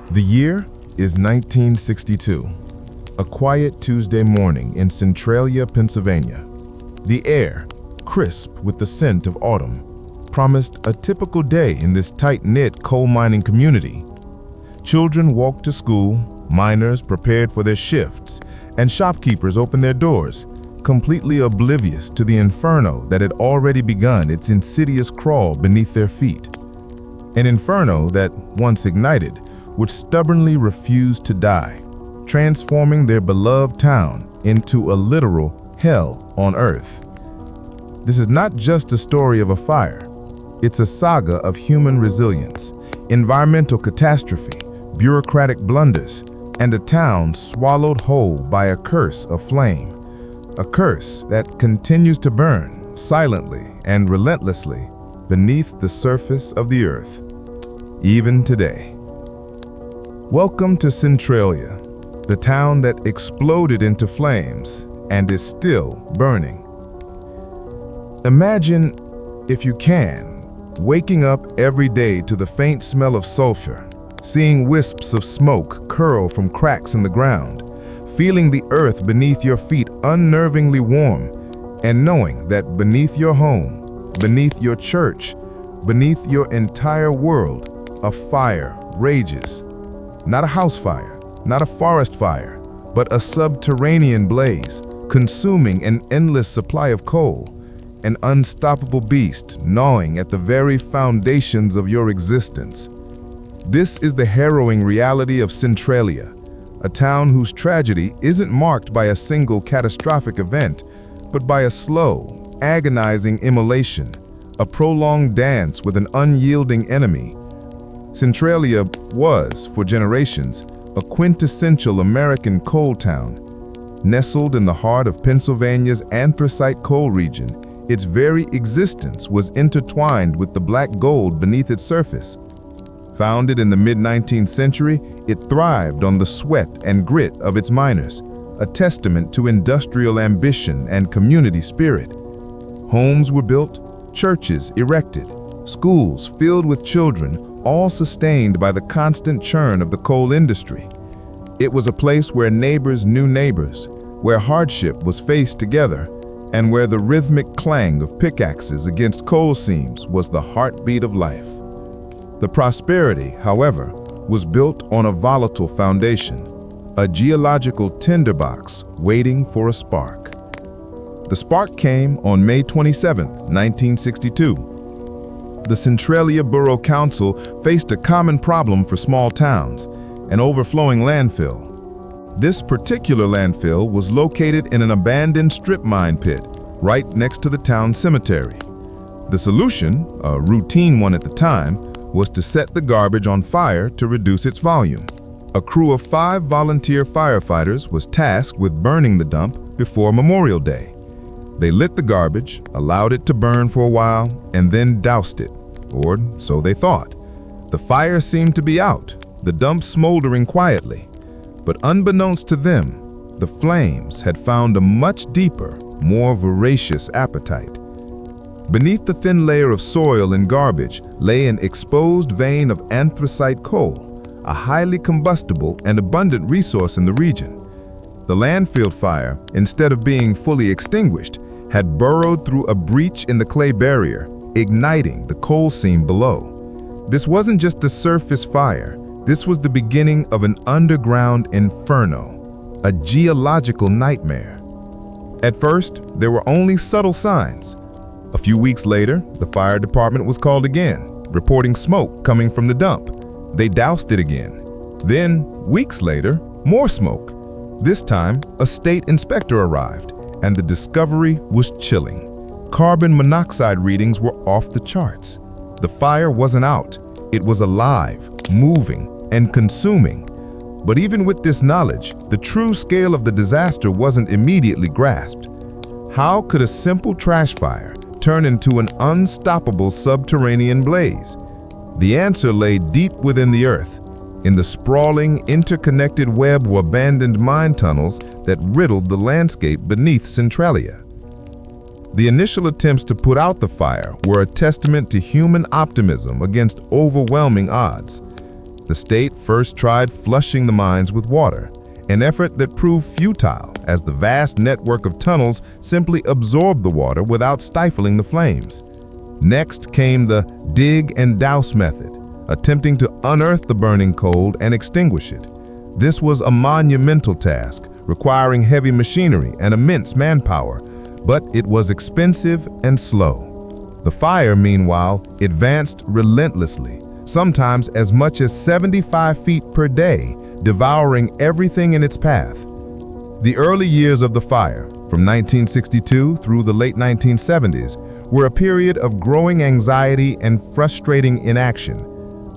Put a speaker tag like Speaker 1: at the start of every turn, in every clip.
Speaker 1: The year is 1962, a quiet Tuesday morning in Centralia, Pennsylvania. The air, crisp with the scent of autumn, promised a typical day in this tight-knit coal mining community. Children walked to school, miners prepared for their shifts, and shopkeepers opened their doors, completely oblivious to the inferno that had already begun its insidious crawl beneath their feet. An inferno that, once ignited, would stubbornly refuse to die, transforming their beloved town into a literal hell on earth. This is not just a story of a fire. It's a saga of human resilience, environmental catastrophe, bureaucratic blunders, and a town swallowed whole by a curse of flame. A curse that continues to burn silently and relentlessly beneath the surface of the earth, even today. Welcome to Centralia, the town that exploded into flames and is still burning. Imagine, if you can, waking up every day to the faint smell of sulfur, seeing wisps of smoke curl from cracks in the ground, feeling the earth beneath your feet unnervingly warm, and knowing that beneath your home, beneath your church, beneath your entire world, a fire rages. Not a house fire, not a forest fire, but a subterranean blaze, consuming an endless supply of coal, an unstoppable beast gnawing at the very foundations of your existence. This is the harrowing reality of Centralia, a town whose tragedy isn't marked by a single catastrophic event, but by a slow, agonizing immolation, a prolonged dance with an unyielding enemy. Centralia was, for generations, a quintessential American coal town. Nestled in the heart of Pennsylvania's anthracite coal region, its very existence was intertwined with the black gold beneath its surface. Founded in the mid-19th century, it thrived on the sweat and grit of its miners, a testament to industrial ambition and community spirit. Homes were built, churches erected, schools filled with children, all sustained by the constant churn of the coal industry. It was a place where neighbors knew neighbors, where hardship was faced together, and where the rhythmic clang of pickaxes against coal seams was the heartbeat of life. The prosperity, however, was built on a volatile foundation, a geological tinderbox waiting for a spark. The spark came on May 27, 1962. The Centralia Borough Council faced a common problem for small towns, an overflowing landfill. This particular landfill was located in an abandoned strip mine pit right next to the town cemetery. The solution, a routine one at the time, was to set the garbage on fire to reduce its volume. A crew of 5 volunteer firefighters was tasked with burning the dump before Memorial Day. They lit the garbage, allowed it to burn for a while, and then doused it, or so they thought. The fire seemed to be out, the dump smoldering quietly. But unbeknownst to them, the flames had found a much deeper, more voracious appetite. Beneath the thin layer of soil and garbage lay an exposed vein of anthracite coal, a highly combustible and abundant resource in the region. The landfill fire, instead of being fully extinguished, had burrowed through a breach in the clay barrier, igniting the coal seam below. This wasn't just a surface fire, this was the beginning of an underground inferno, a geological nightmare. At first, there were only subtle signs. A few weeks later, the fire department was called again, reporting smoke coming from the dump. They doused it again. Then, weeks later, more smoke. This time, a state inspector arrived, and the discovery was chilling. Carbon monoxide readings were off the charts. The fire wasn't out. It was alive, moving, and consuming. But even with this knowledge, the true scale of the disaster wasn't immediately grasped. How could a simple trash fire turn into an unstoppable subterranean blaze? The answer lay deep within the earth, in the sprawling, interconnected web of abandoned mine tunnels that riddled the landscape beneath Centralia. The initial attempts to put out the fire were a testament to human optimism against overwhelming odds. The state first tried flushing the mines with water, an effort that proved futile as the vast network of tunnels simply absorbed the water without stifling the flames. Next came the dig and douse method, attempting to unearth the burning coal and extinguish it. This was a monumental task, requiring heavy machinery and immense manpower, but it was expensive and slow. The fire, meanwhile, advanced relentlessly, sometimes as much as 75 feet per day, devouring everything in its path. The early years of the fire, from 1962 through the late 1970s, were a period of growing anxiety and frustrating inaction.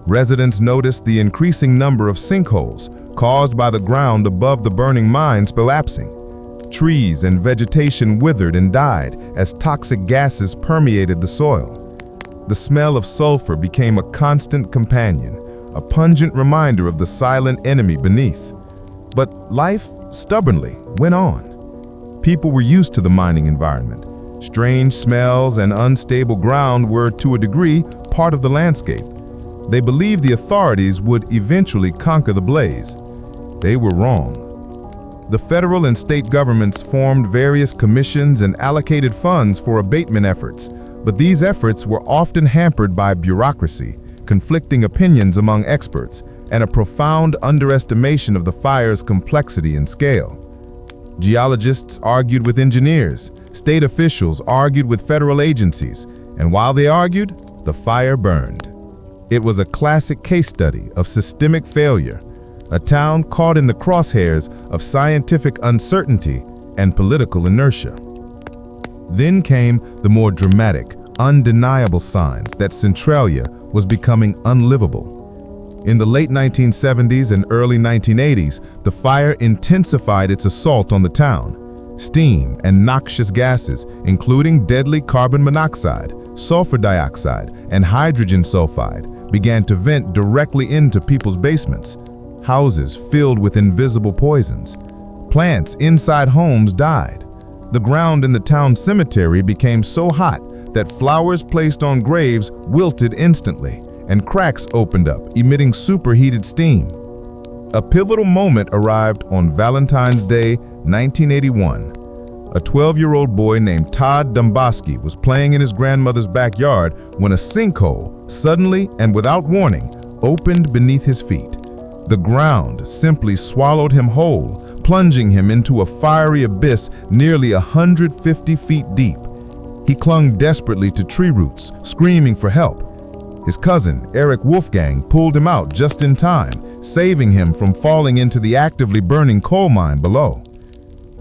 Speaker 1: Residents noticed the increasing number of sinkholes caused by the ground above the burning mines collapsing. Trees and vegetation withered and died as toxic gases permeated the soil. The smell of sulfur became a constant companion, a pungent reminder of the silent enemy beneath. But life stubbornly went on. People were used to the mining environment. Strange smells and unstable ground were, to a degree, part of the landscape. They believed the authorities would eventually conquer the blaze. They were wrong. The federal and state governments formed various commissions and allocated funds for abatement efforts, but these efforts were often hampered by bureaucracy, conflicting opinions among experts, and a profound underestimation of the fire's complexity and scale. Geologists argued with engineers, state officials argued with federal agencies, and while they argued, the fire burned. It was a classic case study of systemic failure, a town caught in the crosshairs of scientific uncertainty and political inertia. Then came the more dramatic, undeniable signs that Centralia was becoming unlivable. In the late 1970s and early 1980s, the fire intensified its assault on the town. Steam and noxious gases, including deadly carbon monoxide, sulfur dioxide, and hydrogen sulfide, began to vent directly into people's basements. Houses filled with invisible poisons. Plants inside homes died. The ground in the town cemetery became so hot that flowers placed on graves wilted instantly, and cracks opened up, emitting superheated steam. A pivotal moment arrived on Valentine's Day, 1981. A 12-year-old boy named Todd Domboski was playing in his grandmother's backyard when a sinkhole, suddenly and without warning, opened beneath his feet. The ground simply swallowed him whole, plunging him into a fiery abyss nearly 150 feet deep. He clung desperately to tree roots, screaming for help. His cousin, Eric Wolfgang, pulled him out just in time, saving him from falling into the actively burning coal mine below.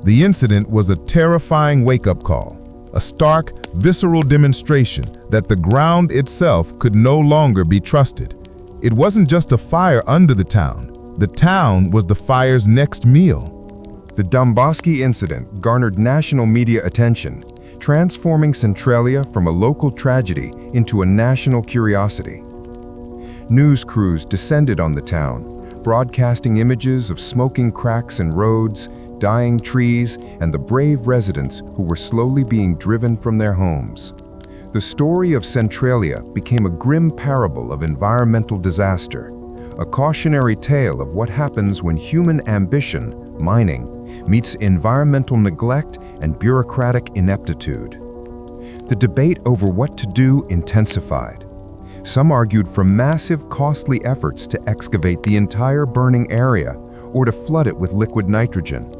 Speaker 1: The incident was a terrifying wake-up call, a stark, visceral demonstration that the ground itself could no longer be trusted. It wasn't just a fire under the town was the fire's next meal.
Speaker 2: The Domboski incident garnered national media attention, transforming Centralia from a local tragedy into a national curiosity. News crews descended on the town, broadcasting images of smoking cracks in roads, dying trees, and the brave residents who were slowly being driven from their homes. The story of Centralia became a grim parable of environmental disaster, a cautionary tale of what happens when human ambition, mining, meets environmental neglect and bureaucratic ineptitude. The debate over what to do intensified. Some argued for massive, costly efforts to excavate the entire burning area or to flood it with liquid nitrogen.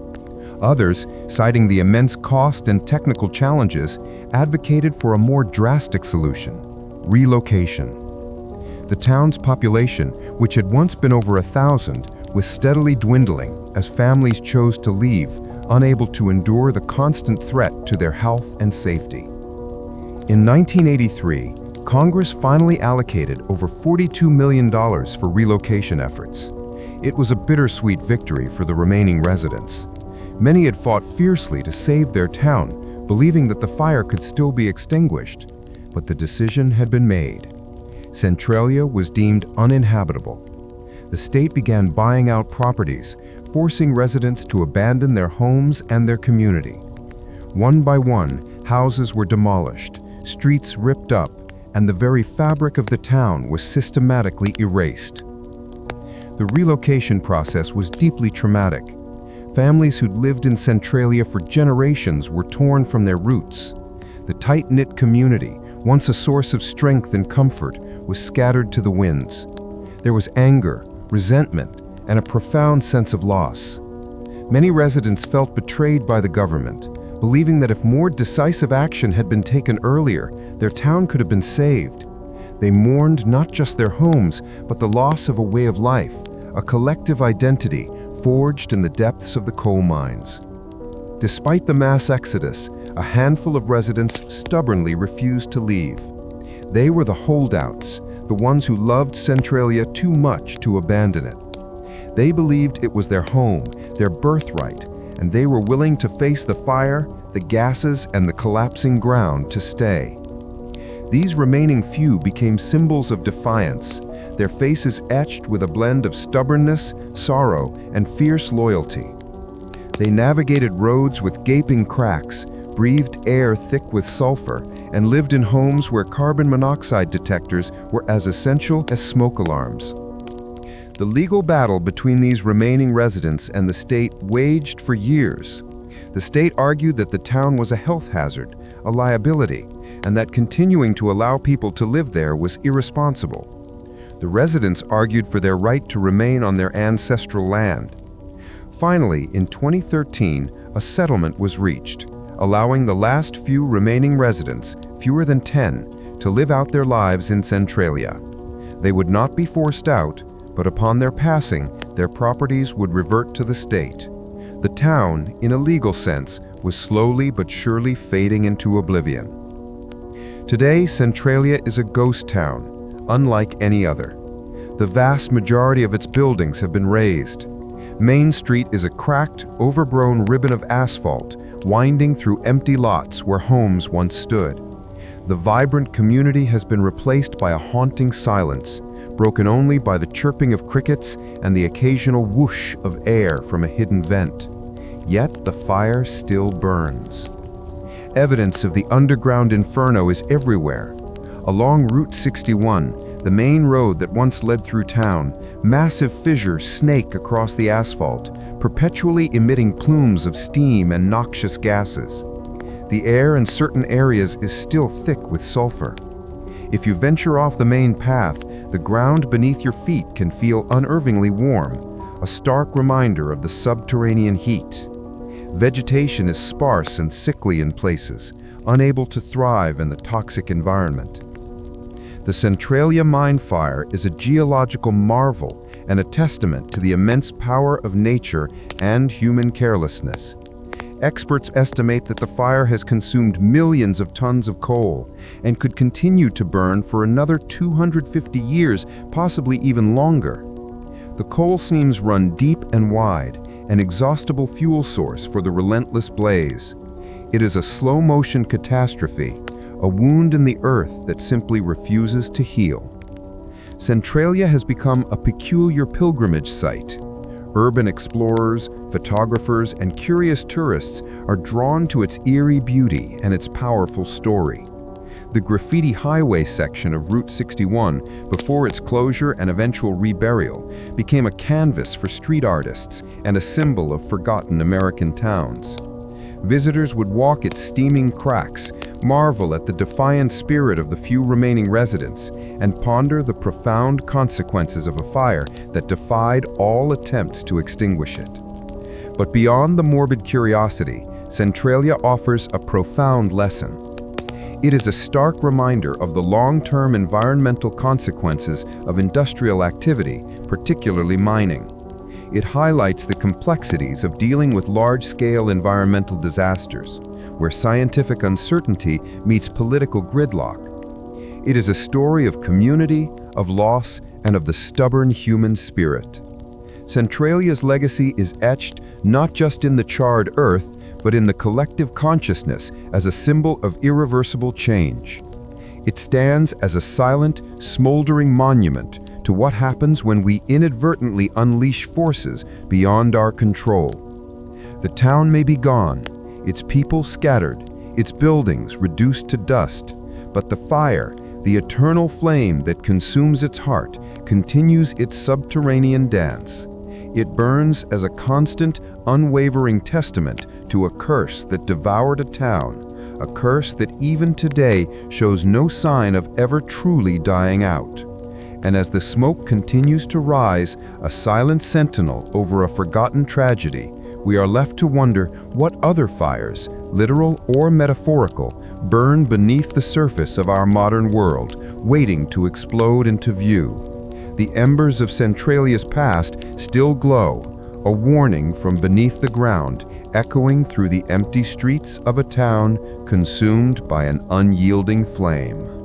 Speaker 2: Others, citing the immense cost and technical challenges, advocated for a more drastic solution: relocation. The town's population, which had once been over 1,000, was steadily dwindling as families chose to leave, unable to endure the constant threat to their health and safety. In 1983, Congress finally allocated over $42 million for relocation efforts. It was a bittersweet victory for the remaining residents. Many had fought fiercely to save their town, believing that the fire could still be extinguished, but the decision had been made. Centralia was deemed uninhabitable. The state began buying out properties, forcing residents to abandon their homes and their community. One by one, houses were demolished, streets ripped up, and the very fabric of the town was systematically erased. The relocation process was deeply traumatic. Families who'd lived in Centralia for generations were torn from their roots. The tight-knit community, once a source of strength and comfort, was scattered to the winds. There was anger, resentment, and a profound sense of loss. Many residents felt betrayed by the government, believing that if more decisive action had been taken earlier, their town could have been saved. They mourned not just their homes, but the loss of a way of life, a collective identity forged in the depths of the coal mines. Despite the mass exodus, a handful of residents stubbornly refused to leave. They were the holdouts, the ones who loved Centralia too much to abandon it. They believed it was their home, their birthright, and they were willing to face the fire, the gases, and the collapsing ground to stay. These remaining few became symbols of defiance, their faces etched with a blend of stubbornness, sorrow, and fierce loyalty. They navigated roads with gaping cracks, breathed air thick with sulfur, and lived in homes where carbon monoxide detectors were as essential as smoke alarms. The legal battle between these remaining residents and the state waged for years. The state argued that the town was a health hazard, a liability, and that continuing to allow people to live there was irresponsible. The residents argued for their right to remain on their ancestral land. Finally, in 2013, a settlement was reached, allowing the last few remaining residents, fewer than 10, to live out their lives in Centralia. They would not be forced out, but upon their passing, their properties would revert to the state. The town, in a legal sense, was slowly but surely fading into oblivion. Today, Centralia is a ghost town, unlike any other. The vast majority of its buildings have been razed. Main Street is a cracked, overgrown ribbon of asphalt, winding through empty lots where homes once stood. The vibrant community has been replaced by a haunting silence, broken only by the chirping of crickets and the occasional whoosh of air from a hidden vent. Yet the fire still burns. Evidence of the underground inferno is everywhere. Along Route 61, the main road that once led through town, massive fissures snake across the asphalt, perpetually emitting plumes of steam and noxious gases. The air in certain areas is still thick with sulfur. If you venture off the main path, the ground beneath your feet can feel unnervingly warm, a stark reminder of the subterranean heat. Vegetation is sparse and sickly in places, unable to thrive in the toxic environment. The Centralia mine fire is a geological marvel and a testament to the immense power of nature and human carelessness. Experts estimate that the fire has consumed millions of tons of coal and could continue to burn for another 250 years, possibly even longer. The coal seams run deep and wide, an inexhaustible fuel source for the relentless blaze. It is a slow-motion catastrophe, a wound in the earth that simply refuses to heal. Centralia has become a peculiar pilgrimage site. Urban explorers, photographers, and curious tourists are drawn to its eerie beauty and its powerful story. The graffiti highway section of Route 61, before its closure and eventual reburial, became a canvas for street artists and a symbol of forgotten American towns. Visitors would walk its steaming cracks, marvel at the defiant spirit of the few remaining residents, and ponder the profound consequences of a fire that defied all attempts to extinguish it. But beyond the morbid curiosity, Centralia offers a profound lesson. It is a stark reminder of the long-term environmental consequences of industrial activity, particularly mining. It highlights the complexities of dealing with large-scale environmental disasters, where scientific uncertainty meets political gridlock. It is a story of community, of loss, and of the stubborn human spirit. Centralia's legacy is etched not just in the charred earth, but in the collective consciousness as a symbol of irreversible change. It stands as a silent, smoldering monument to what happens when we inadvertently unleash forces beyond our control. The town may be gone, its people scattered, its buildings reduced to dust, but the fire, The eternal flame that consumes its heart continues its subterranean dance. It burns as a constant, unwavering testament to a curse that devoured a town, a curse that even today shows no sign of ever truly dying out. And as the smoke continues to rise, a silent sentinel over a forgotten tragedy, we are left to wonder what other fires, literal or metaphorical, burn beneath the surface of our modern world, waiting to explode into view. The embers of Centralia's past still glow, a warning from beneath the ground, echoing through the empty streets of a town consumed by an unyielding flame.